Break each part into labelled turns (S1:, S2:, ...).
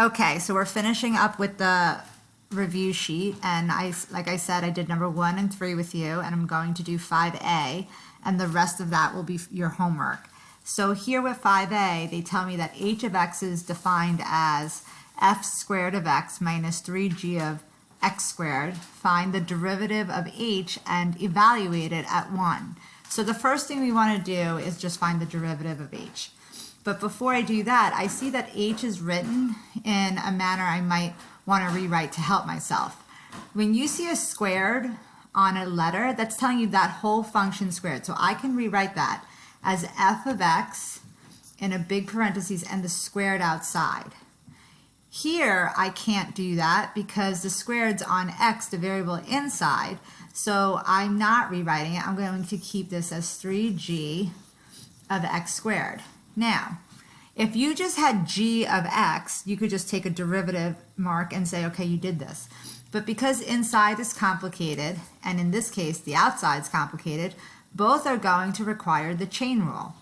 S1: Okay, so we're finishing up with the review sheet, and like I said, I did number 1 and 3 with you, and I'm going to do 5A, and the rest of that will be your homework. So here with 5A, they tell me that h of x is defined as f squared of x minus 3g of x squared. Find the derivative of h and evaluate it at 1. So the first thing we want to do is just find the derivative of h. But before I do that, I see that h is written in a manner I might want to rewrite to help myself. When you see a squared on a letter, that's telling you that whole function squared. So I can rewrite that as f of x in a big parentheses and the squared outside. Here, I can't do that because the squared's on x, the variable inside. So I'm not rewriting it. I'm going to keep this as 3g of x squared. Now, if you just had g of x, you could just take a derivative mark and say, okay, you did this. But because inside is complicated, and in this case, the outside is complicated, both are going to require the chain rule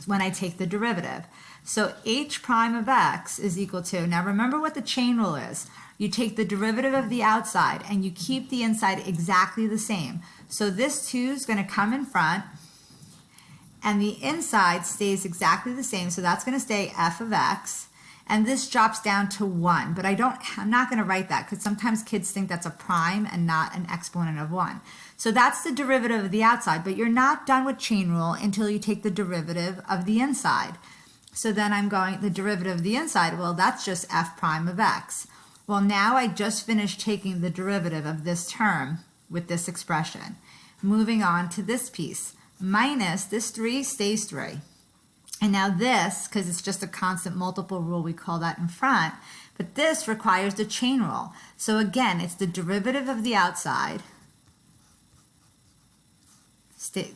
S1: when I take the derivative. So h prime of x is equal to, now remember what the chain rule is. You take the derivative of the outside and you keep the inside exactly the same. So this 2 is going to come in front, and the inside stays exactly the same, so that's going to stay f of x, and this drops down to 1, but I'm not going to write that because sometimes kids think that's a prime and not an exponent of 1. So that's the derivative of the outside, but you're not done with chain rule until you take the derivative of the inside. So then I'm going, the derivative of the inside, well, that's just f prime of x. Well, now I just finished taking the derivative of this term with this expression. Moving on to this piece. Minus this 3 stays 3. And now this, because it's just a constant multiple rule, we call that in front, but this requires the chain rule. So again, it's the derivative of the outside,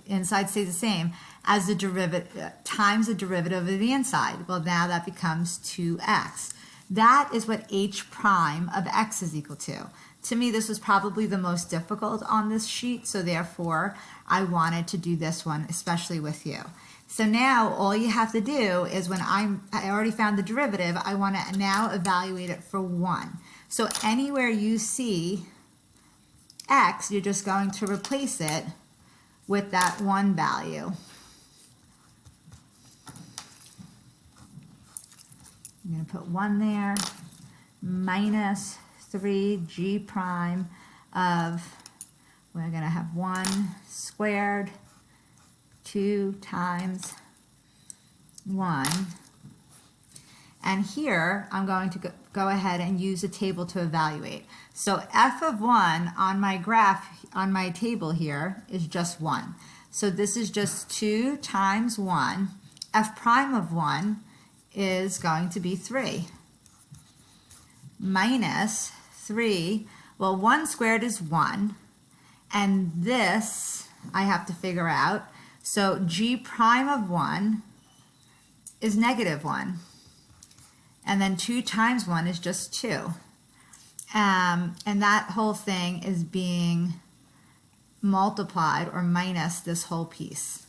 S1: inside stays the same, as the derivative times the derivative of the inside. Well, now that becomes 2x. That is what h prime of x is equal to. To me, this was probably the most difficult on this sheet, so therefore I wanted to do this one, especially with you. So now all you have to do is when I already found the derivative, I want to now evaluate it for 1. So anywhere you see x, you're just going to replace it with that 1 value. I'm going to put 1 there, minus 3g prime of, we're going to have 1 squared, 2 times 1. And here, I'm going to go ahead and use a table to evaluate. So f of 1 on my graph, on my table here, is just 1. So this is just 2 times 1. F prime of 1 is going to be 3. Minus 3, well, 1 squared is 1. And this, I have to figure out. So g prime of 1 is negative 1. And then 2 times 1 is just 2. And that whole thing is being multiplied or minus this whole piece.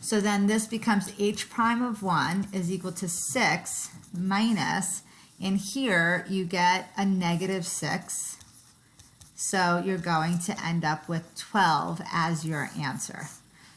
S1: So then this becomes h prime of 1 is equal to 6 minus, and here you get a negative 6. So you're going to end up with 12 as your answer.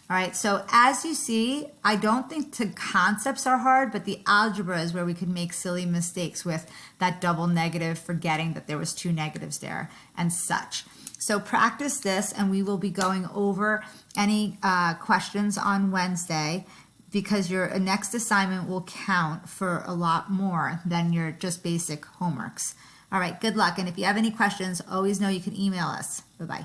S1: All right, so as you see, I don't think the concepts are hard, but the algebra is where we could make silly mistakes with that double negative, forgetting that there was 2 negatives there and such. So practice this, and we will be going over any questions on Wednesday, because your next assignment will count for a lot more than your just basic homeworks. All right, good luck. And if you have any questions, always know you can email us. Bye-bye.